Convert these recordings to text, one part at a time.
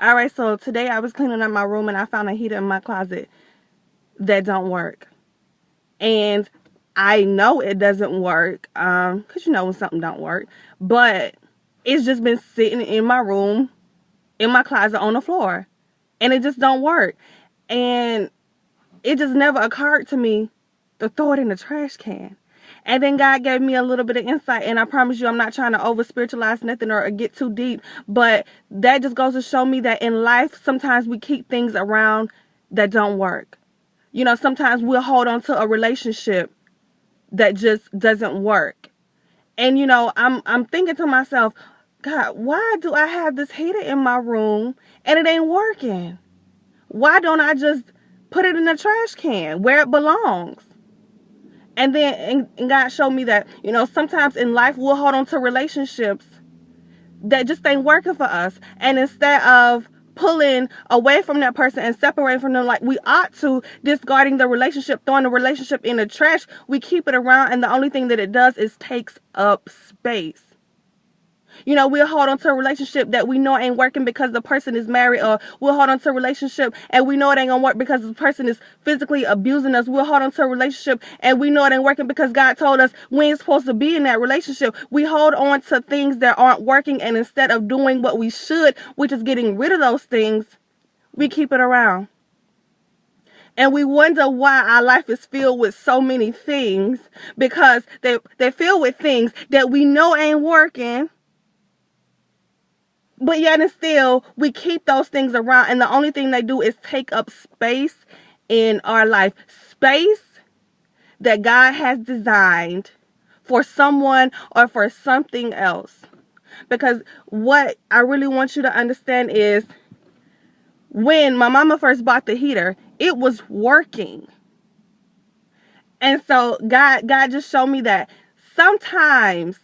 Alright, so today I was cleaning up my room and I found a heater in my closet that don't work. And I know it doesn't work, because you know when something don't work. But it's just been sitting in my room, in my closet on the floor. And it just don't work. And it just never occurred to me to throw it in the trash can. And then God gave me a little bit of insight, and I promise you I'm not trying to over spiritualize nothing or get too deep, but that just goes to show me that in life sometimes we keep things around that don't work. You know, sometimes we'll hold on to a relationship that just doesn't work. And you know, I'm thinking to myself, God, why do I have this heater in my room and it ain't working? Why don't I just put it in the trash can where it belongs? And then and God showed me that, you know, sometimes in life we'll hold on to relationships that just ain't working for us. And instead of pulling away from that person and separating from them like we ought to, discarding the relationship, throwing the relationship in the trash, we keep it around, and the only thing that it does is takes up space. You know, we'll hold on to a relationship that we know ain't working because the person is married, or we'll hold on to a relationship and we know it ain't gonna work because the person is physically abusing us. We'll hold on to a relationship and we know it ain't working because God told us we ain't supposed to be in that relationship. We hold on to things that aren't working, and instead of doing what we should, which is getting rid of those things, we keep it around. And we wonder why our life is filled with so many things, because they're filled with things that we know ain't working. But yet and still, we keep those things around, and the only thing they do is take up space in our life. Space that God has designed for someone or for something else. Because what I really want you to understand is, when my mama first bought the heater, it was working. And so God just showed me that sometimes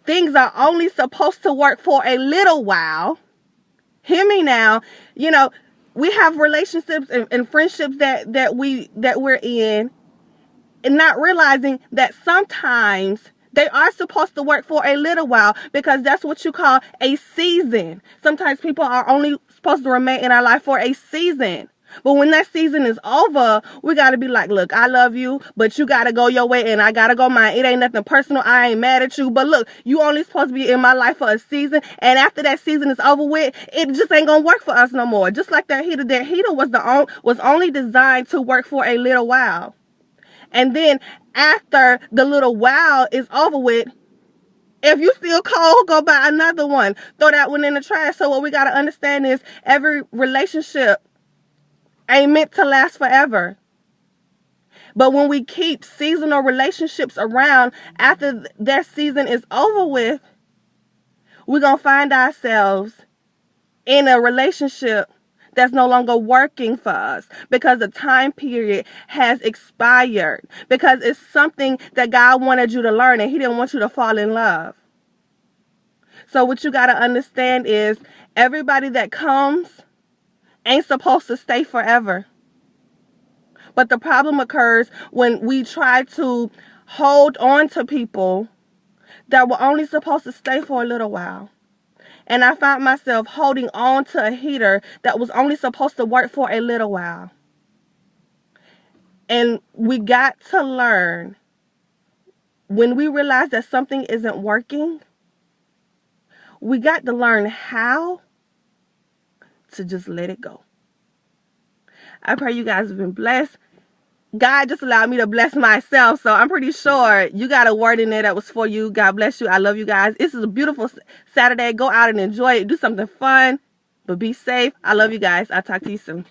things are only supposed to work for a little while. Hear me now. You know, we have relationships and friendships that we're in, and not realizing that sometimes they are supposed to work for a little while, because that's what you call a season. Sometimes people are only supposed to remain in our life for a season. But when that season is over, we got to be like, look, I love you, but you got to go your way and I got to go mine. It ain't nothing personal. I ain't mad at you. But look, you only supposed to be in my life for a season. And after that season is over with, it just ain't going to work for us no more. Just like that heater. That heater was only designed to work for a little while. And then after the little while is over with, if you still cold, go buy another one. Throw that one in the trash. So what we got to understand is, every relationship ain't meant to last forever. But when we keep seasonal relationships around after that season is over with, we're going to find ourselves in a relationship that's no longer working for us, because the time period has expired, because it's something that God wanted you to learn and He didn't want you to fall in love. So what you got to understand is, everybody that comes ain't supposed to stay forever. But the problem occurs when we try to hold on to people that were only supposed to stay for a little while. And I found myself holding on to a heater that was only supposed to work for a little while. And we got to learn, when we realize that something isn't working, we got to learn how to just let it go. I pray you guys have been blessed. God just allowed me to bless myself, so I'm pretty sure you got a word in there that was for you. God bless you. I love you guys. This is a beautiful Saturday. Go out and enjoy it. Do something fun, but be safe. I love you guys. I'll talk to you soon.